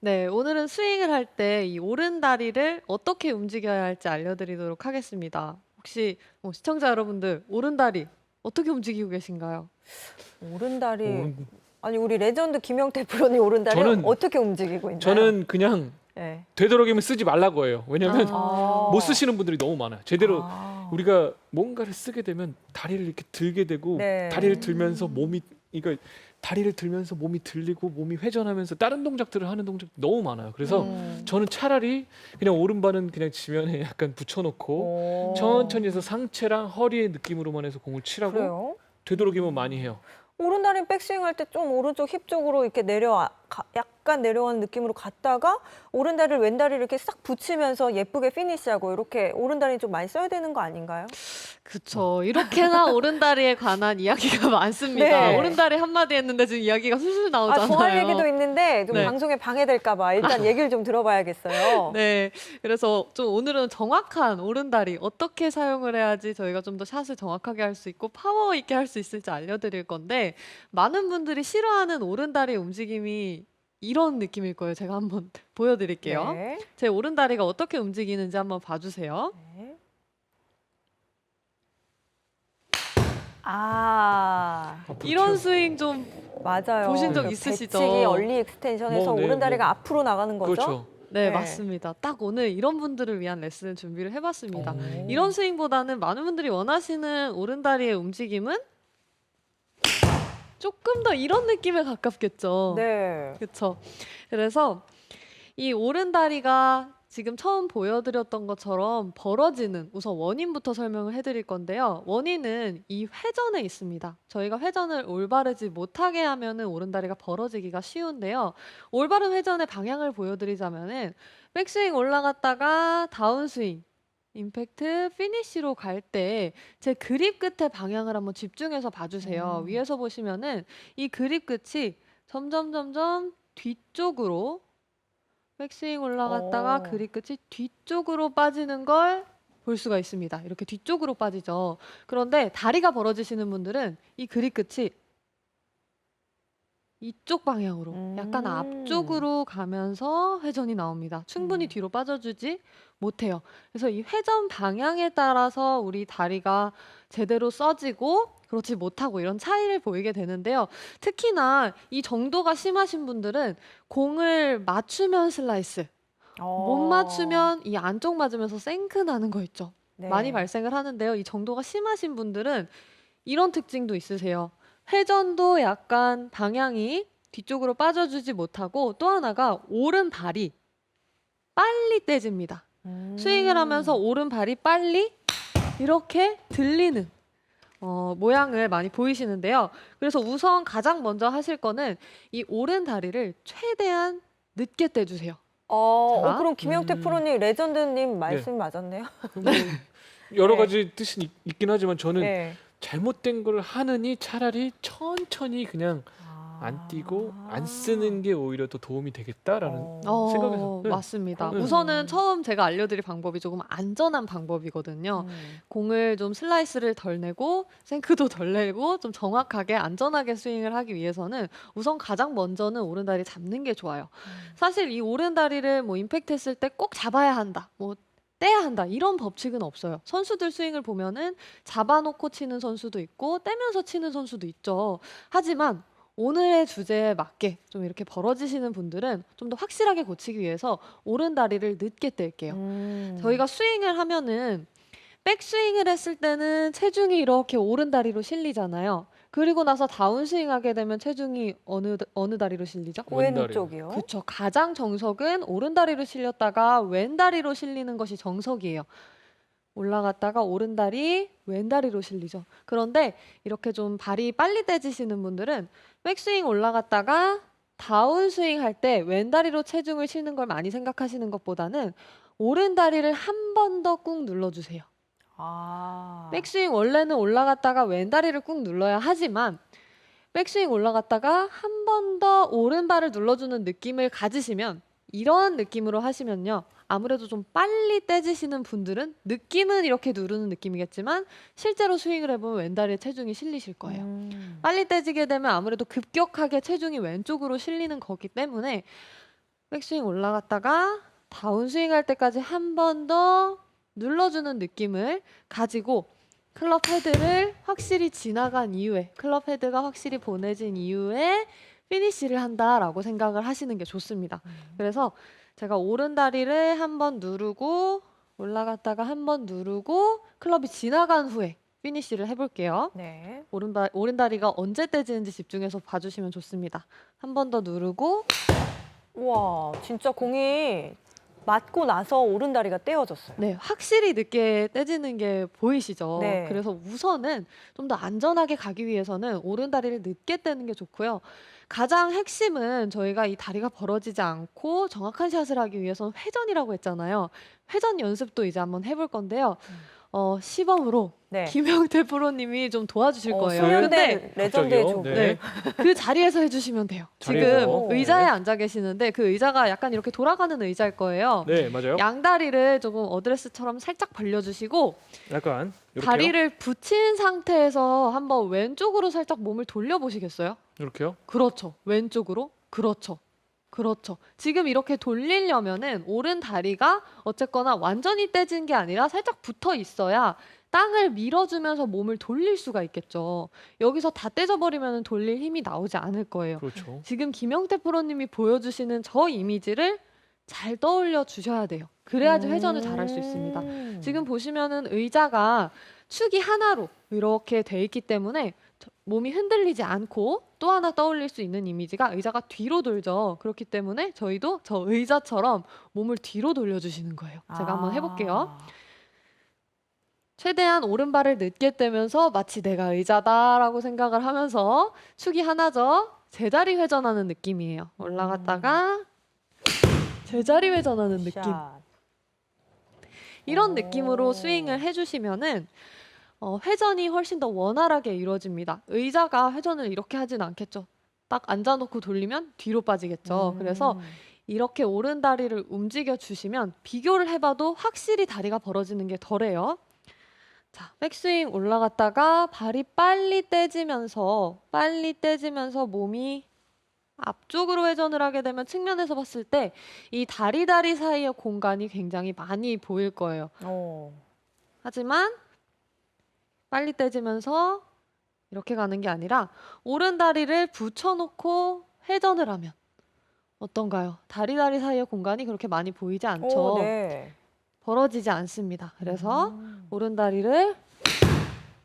네, 오늘은 스윙을 할 때 이 오른다리를 어떻게 움직여야 할지 알려드리도록 하겠습니다. 혹시 시청자 여러분들 오른다리 어떻게 움직이고 계신가요? 오른다리. 오른 아니 우리 레전드 김영태 프로님 오른다리 저는- 어떻게 움직이고 있나요? 저는 그냥 네. 되도록이면 쓰지 말라고 해요. 왜냐하면 아. 못 쓰시는 분들이 너무 많아요. 제대로 아. 우리가 뭔가를 쓰게 되면 다리를 이렇게 들게 되고 네. 다리를 들면서 다리를 들면서 몸이 들리고 몸이 회전하면서 다른 동작들을 하는 동작 너무 많아요. 그래서 저는 차라리 그냥 오른발은 그냥 지면에 약간 붙여놓고 오. 천천히 해서 상체랑 허리의 느낌으로만 해서 공을 치라고 그래요? 되도록이면 많이 해요. 오른다리 백스윙 할 때 좀 오른쪽 힙 쪽으로 이렇게 약간 내려가는 느낌으로 갔다가 오른다리를 왼다리를 이렇게 싹 붙이면서 예쁘게 피니시하고 이렇게 오른다리 좀 많이 써야 되는 거 아닌가요? 그쵸. 이렇게나 오른다리에 관한 이야기가 많습니다. 네. 오른다리 한마디 했는데 지금 이야기가 술술 나오잖아요. 좋아할 얘기도 있는데 좀 네. 방송에 방해될까 봐 일단 얘기를 좀 들어봐야겠어요. 네, 그래서 좀 오늘은 정확한 오른다리 어떻게 사용을 해야지 저희가 좀 더 샷을 정확하게 할 수 있고 파워 있게 할 수 있을지 알려드릴 건데 많은 분들이 싫어하는 오른다리 움직임이 이런 느낌일 거예요. 제가 한번 보여드릴게요. 네. 제 오른다리가 어떻게 움직이는지 한번 봐주세요. 네. 아, 이런 스윙 좀 맞아요. 보신 적 그 있으시죠? 배치기 얼리 익스텐션에서 네, 오른다리가 앞으로 나가는 거죠? 그렇죠. 네, 네. 맞습니다. 딱 오늘 이런 분들을 위한 레슨을 준비를 해봤습니다. 오. 이런 스윙보다는 많은 분들이 원하시는 오른다리의 움직임은 조금 더 이런 느낌에 가깝겠죠. 네. 그렇죠. 그래서 이 오른다리가 지금 처음 보여드렸던 것처럼 벌어지는 우선 원인부터 설명을 해드릴 건데요. 원인은 이 회전에 있습니다. 저희가 회전을 올바르지 못하게 하면은 오른다리가 벌어지기가 쉬운데요. 올바른 회전의 방향을 보여드리자면은 백스윙 올라갔다가 다운스윙, 임팩트, 피니쉬로 갈 때 제 그립 끝의 방향을 한번 집중해서 봐주세요. 위에서 보시면은 이 그립 끝이 점점 뒤쪽으로 백스윙 올라갔다가 오. 그립 끝이 뒤쪽으로 빠지는 걸 볼 수가 있습니다. 이렇게 뒤쪽으로 빠지죠. 그런데 다리가 벌어지시는 분들은 이 그립 끝이 이쪽 방향으로 약간 앞쪽으로 가면서 회전이 나옵니다. 충분히 뒤로 빠져주지 못해요. 그래서 이 회전 방향에 따라서 우리 다리가 제대로 써지고 그렇지 못하고 이런 차이를 보이게 되는데요. 특히나 이 정도가 심하신 분들은 공을 맞추면 슬라이스, 못 맞추면 이 안쪽 맞으면서 생크 나는 거 있죠. 네. 많이 발생을 하는데요. 이 정도가 심하신 분들은 이런 특징도 있으세요. 회전도 약간 방향이 뒤쪽으로 빠져주지 못하고 또 하나가 오른발이 빨리 떼집니다. 스윙을 하면서 오른발이 빨리 이렇게 들리는 모양을 많이 보이시는데요. 그래서 우선 가장 먼저 하실 거는 이 오른다리를 최대한 늦게 떼주세요. 자. 그럼 김영태 프로님 레전드님 말씀이 맞았네요. 뭐 여러 네. 가지 뜻이 있긴 하지만 저는 네. 잘못된 걸 하느니 차라리 천천히 그냥 안 뛰고 안 쓰는 게 오히려 더 도움이 되겠다라는 생각에서. 네. 맞습니다. 네. 우선은 처음 제가 알려드릴 방법이 조금 안전한 방법이거든요. 공을 좀 슬라이스를 덜 내고 생크도 덜 내고 좀 정확하게 안전하게 스윙을 하기 위해서는 우선 가장 먼저는 오른다리 잡는 게 좋아요. 사실 이 오른다리를 뭐 임팩트 했을 때 꼭 잡아야 한다. 뭐 떼야 한다. 이런 법칙은 없어요. 선수들 스윙을 보면은 잡아놓고 치는 선수도 있고 떼면서 치는 선수도 있죠. 하지만 오늘의 주제에 맞게 좀 이렇게 벌어지시는 분들은 좀 더 확실하게 고치기 위해서 오른다리를 늦게 뗄게요. 저희가 스윙을 하면은 백스윙을 했을 때는 체중이 이렇게 오른다리로 실리잖아요. 그리고 나서 다운스윙 하게 되면 체중이 어느 다리로 실리죠? 왼쪽이요. 그렇죠. 가장 정석은 오른다리로 실렸다가 왼다리로 실리는 것이 정석이에요. 올라갔다가 오른다리, 왼다리로 실리죠. 그런데 이렇게 좀 발이 빨리 떼지시는 분들은 백스윙 올라갔다가 다운스윙 할 때 왼다리로 체중을 실는 걸 많이 생각하시는 것보다는 오른다리를 한 번 더 꾹 눌러주세요. 백스윙 원래는 올라갔다가 왼다리를 꾹 눌러야 하지만 백스윙 올라갔다가 한 번 더 오른발을 눌러주는 느낌을 가지시면 이런 느낌으로 하시면요. 아무래도 좀 빨리 떼지시는 분들은 느낌은 이렇게 누르는 느낌이겠지만 실제로 스윙을 해보면 왼다리에 체중이 실리실 거예요. 빨리 떼지게 되면 아무래도 급격하게 체중이 왼쪽으로 실리는 거기 때문에 백스윙 올라갔다가 다운스윙 할 때까지 한 번 더 눌러주는 느낌을 가지고 클럽 헤드를 확실히 지나간 이후에 클럽 헤드가 확실히 보내진 이후에 피니쉬를 한다라고 생각을 하시는 게 좋습니다. 그래서 제가 오른 다리를 한 번 누르고 올라갔다가 한 번 누르고 클럽이 지나간 후에 피니쉬를 해볼게요. 네. 오른 다리가 언제 떼지는지 집중해서 봐주시면 좋습니다. 한 번 더 누르고 우와, 진짜 공이 맞고 나서 오른다리가 떼어졌어요. 네, 확실히 늦게 떼지는 게 보이시죠? 네. 그래서 우선은 좀 더 안전하게 가기 위해서는 오른 다리를 늦게 떼는 게 좋고요. 가장 핵심은 저희가 이 다리가 벌어지지 않고 정확한 샷을 하기 위해서는 회전이라고 했잖아요. 회전 연습도 이제 한번 해볼 건데요. 시범으로 네. 김영태 프로님이 좀 도와주실 거예요. 수련된 근데 레전드의 갑자기요? 조. 네. 네. 그 자리에서 해주시면 돼요. 자리에서. 지금 네. 의자에 앉아 계시는데 그 의자가 약간 이렇게 돌아가는 의자일 거예요. 네, 맞아요. 양다리를 조금 어드레스처럼 살짝 벌려주시고 약간 이렇게요. 다리를 붙인 상태에서 한번 왼쪽으로 살짝 몸을 돌려보시겠어요? 이렇게요. 그렇죠. 왼쪽으로. 그렇죠. 그렇죠. 지금 이렇게 돌리려면은 오른 다리가 어쨌거나 완전히 떼진 게 아니라 살짝 붙어 있어야 땅을 밀어주면서 몸을 돌릴 수가 있겠죠. 여기서 다 떼져버리면 돌릴 힘이 나오지 않을 거예요. 그렇죠. 지금 김영태 프로님이 보여주시는 저 이미지를 잘 떠올려 주셔야 돼요. 그래야지 회전을 잘할 수 있습니다. 지금 보시면은 의자가 축이 하나로 이렇게 돼 있기 때문에 몸이 흔들리지 않고 또 하나 떠올릴 수 있는 이미지가 의자가 뒤로 돌죠. 그렇기 때문에 저희도 저 의자처럼 몸을 뒤로 돌려주시는 거예요. 제가 한번 해볼게요. 최대한 오른발을 늦게 떼면서 마치 내가 의자다라고 생각을 하면서 축이 하나죠. 제자리 회전하는 느낌이에요. 올라갔다가 제자리 회전하는 느낌. 샷. 이런 오. 느낌으로 스윙을 해주시면은 회전이 훨씬 더 원활하게 이루어집니다. 의자가 회전을 이렇게 하진 않겠죠. 딱 앉아놓고 돌리면 뒤로 빠지겠죠. 그래서 이렇게 오른 다리를 움직여 주시면 비교를 해봐도 확실히 다리가 벌어지는 게 덜해요. 자, 백스윙 올라갔다가 발이 빨리 떼지면서 몸이 앞쪽으로 회전을 하게 되면 측면에서 봤을 때 이 다리 사이의 공간이 굉장히 많이 보일 거예요. 하지만 빨리 떼지면서 이렇게 가는 게 아니라 오른 다리를 붙여놓고 회전을 하면 어떤가요? 다리 사이의 공간이 그렇게 많이 보이지 않죠. 네. 벌어지지 않습니다. 그래서 오른 다리를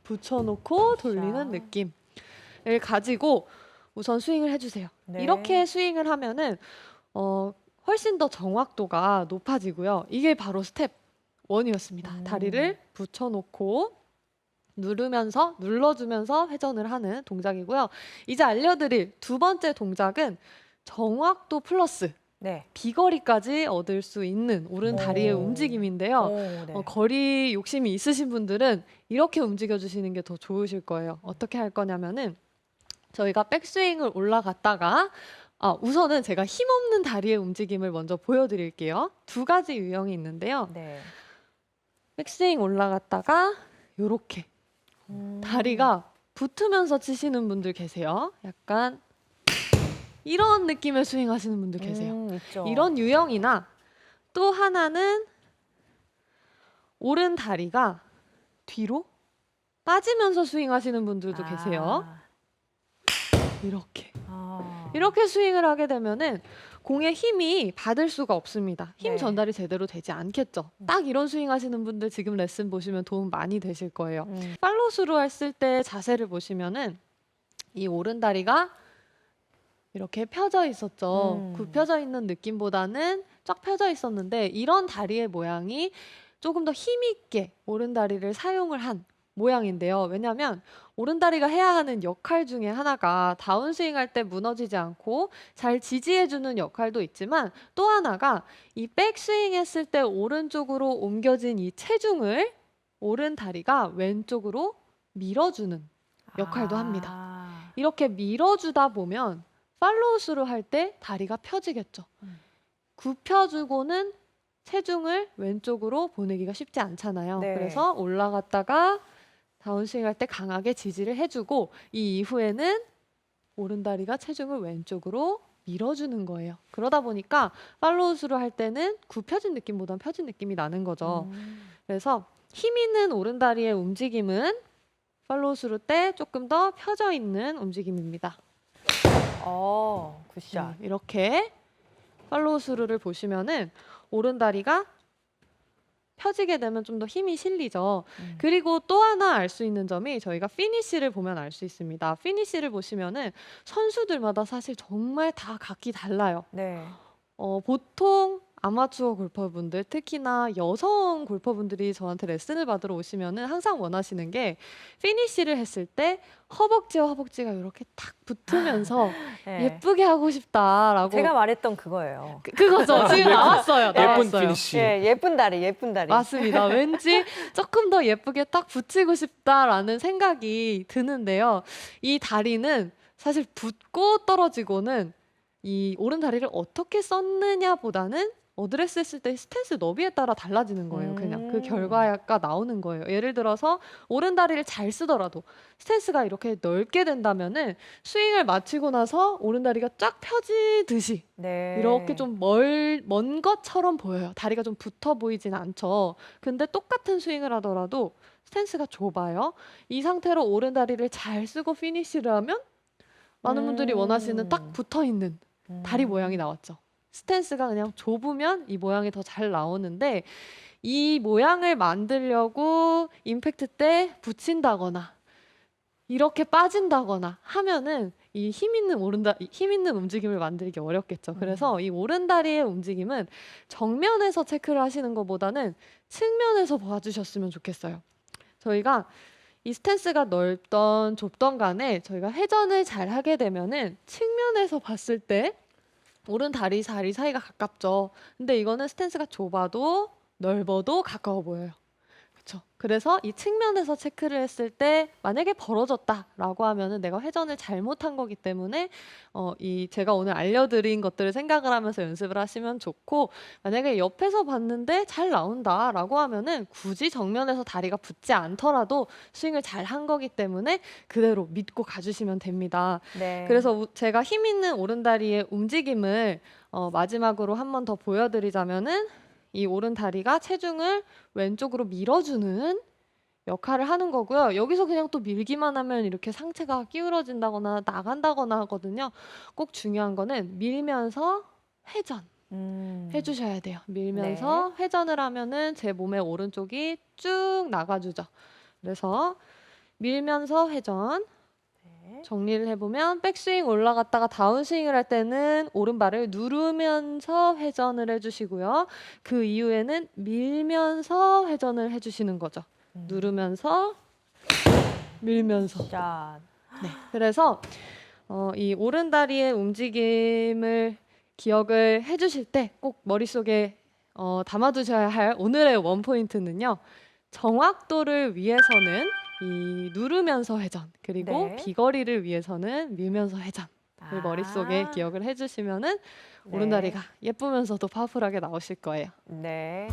붙여놓고 돌리는 자. 느낌을 가지고 우선 스윙을 해주세요. 네. 이렇게 스윙을 하면은 훨씬 더 정확도가 높아지고요. 이게 바로 스텝 1이었습니다. 다리를 붙여놓고 눌러주면서 회전을 하는 동작이고요. 이제 알려드릴 두 번째 동작은 정확도 플러스 네. 비거리까지 얻을 수 있는 오른 다리의 오. 움직임인데요. 네. 거리 욕심이 있으신 분들은 이렇게 움직여주시는 게 더 좋으실 거예요. 어떻게 할 거냐면은 저희가 백스윙을 올라갔다가 우선은 제가 힘없는 다리의 움직임을 먼저 보여드릴게요. 두 가지 유형이 있는데요. 네. 백스윙 올라갔다가 요렇게 다리가 붙으면서 치시는 분들 계세요. 약간 이런 느낌의 스윙 하시는 분들 계세요. 있죠. 이런 유형이나 또 하나는 오른 다리가 뒤로 빠지면서 스윙 하시는 분들도 계세요. 이렇게 스윙을 하게 되면은 공의 힘이 받을 수가 없습니다. 힘 네. 전달이 제대로 되지 않겠죠. 딱 이런 스윙 하시는 분들 지금 레슨 보시면 도움 많이 되실 거예요. 팔로스루 했을 때 자세를 보시면은 이 오른 다리가 이렇게 펴져 있었죠. 굽혀져 있는 느낌보다는 쫙 펴져 있었는데 이런 다리의 모양이 조금 더 힘있게 오른 다리를 사용을 한 모양인데요. 왜냐하면 오른 다리가 해야 하는 역할 중에 하나가 다운스윙 할 때 무너지지 않고 잘 지지해주는 역할도 있지만 또 하나가 이 백스윙 했을 때 오른쪽으로 옮겨진 이 체중을 오른 다리가 왼쪽으로 밀어주는 역할도 합니다. 이렇게 밀어주다 보면 팔로우스루 할 때 다리가 펴지겠죠. 굽혀주고는 체중을 왼쪽으로 보내기가 쉽지 않잖아요. 네. 그래서 올라갔다가 다운스윙 할 때 강하게 지지를 해주고 이 이후에는 오른다리가 체중을 왼쪽으로 밀어주는 거예요. 그러다 보니까 팔로우 스루 할 때는 굽혀진 느낌보다는 펴진 느낌이 나는 거죠. 그래서 힘 있는 오른다리의 움직임은 팔로우 스루 때 조금 더 펴져 있는 움직임입니다. 굿샷. 이렇게 팔로우 스루를 보시면은 오른다리가 펴지게 되면 좀 더 힘이 실리죠. 그리고 또 하나 알 수 있는 점이 저희가 피니쉬를 보면 알 수 있습니다. 피니쉬를 보시면은 선수들마다 사실 정말 다 각기 달라요. 네. 보통 아마추어 골퍼분들, 특히나 여성 골퍼분들이 저한테 레슨을 받으러 오시면은 항상 원하시는 게 피니쉬를 했을 때 허벅지와 허벅지가 이렇게 탁 붙으면서 네. 예쁘게 하고 싶다라고. 제가 말했던 그거예요. 그거죠. 지금 나왔어요. 예쁜 나왔어요. 피니쉬. 예, 예쁜 다리, 예쁜 다리. 맞습니다. 왠지 조금 더 예쁘게 딱 붙이고 싶다라는 생각이 드는데요. 이 다리는 사실 붙고 떨어지고는 이 오른 다리를 어떻게 썼느냐보다는 어드레스 했을 때 스탠스 너비에 따라 달라지는 거예요. 그냥 그 결과가 나오는 거예요. 예를 들어서 오른 다리를 잘 쓰더라도 스탠스가 이렇게 넓게 된다면은 스윙을 마치고 나서 오른 다리가 쫙 펴지듯이 네. 이렇게 좀 먼 것처럼 보여요. 다리가 좀 붙어 보이진 않죠. 근데 똑같은 스윙을 하더라도 스탠스가 좁아요. 이 상태로 오른 다리를 잘 쓰고 피니쉬를 하면 많은 분들이 원하시는 딱 붙어 있는 다리 모양이 나왔죠. 스탠스가 그냥 좁으면 이 모양이 더 잘 나오는데 이 모양을 만들려고 임팩트 때 붙인다거나 이렇게 빠진다거나 하면은 이 힘 있는 움직임을 만들기 어렵겠죠. 그래서 이 오른다리의 움직임은 정면에서 체크를 하시는 것보다는 측면에서 봐주셨으면 좋겠어요. 저희가 이 스탠스가 넓던 좁던 간에 저희가 회전을 잘 하게 되면은 측면에서 봤을 때 오른 다리 사이가 가깝죠. 근데 이거는 스탠스가 좁아도 넓어도 가까워 보여요. 그렇죠. 그래서 이 측면에서 체크를 했을 때 만약에 벌어졌다라고 하면은 내가 회전을 잘못한 거기 때문에 이 제가 오늘 알려드린 것들을 생각을 하면서 연습을 하시면 좋고, 만약에 옆에서 봤는데 잘 나온다라고 하면은 굳이 정면에서 다리가 붙지 않더라도 스윙을 잘 한 거기 때문에 그대로 믿고 가주시면 됩니다. 네. 그래서 제가 힘 있는 오른다리의 움직임을 마지막으로 한 번 더 보여드리자면은 이 오른 다리가 체중을 왼쪽으로 밀어주는 역할을 하는 거고요. 여기서 그냥 또 밀기만 하면 이렇게 상체가 기울어진다거나 나간다거나 하거든요. 꼭 중요한 거는 밀면서 회전 해주셔야 돼요. 밀면서 회전을 하면은 제 몸의 오른쪽이 쭉 나가주죠. 그래서 밀면서 회전. 정리를 해보면 백스윙 올라갔다가 다운스윙을 할 때는 오른발을 누르면서 회전을 해주시고요. 그 이후에는 밀면서 회전을 해주시는 거죠. 누르면서 밀면서. 자, 네. 그래서 이 오른다리의 움직임을 기억을 해주실 때 꼭 머릿속에 담아두셔야 할 오늘의 원포인트는요. 정확도를 위해서는 이 누르면서 회전, 그리고 네. 비거리를 위해서는 밀면서 회전을 머릿속에 기억을 해주시면은 오른다리가 예쁘면서도 파워풀하게 나오실 거예요. 네.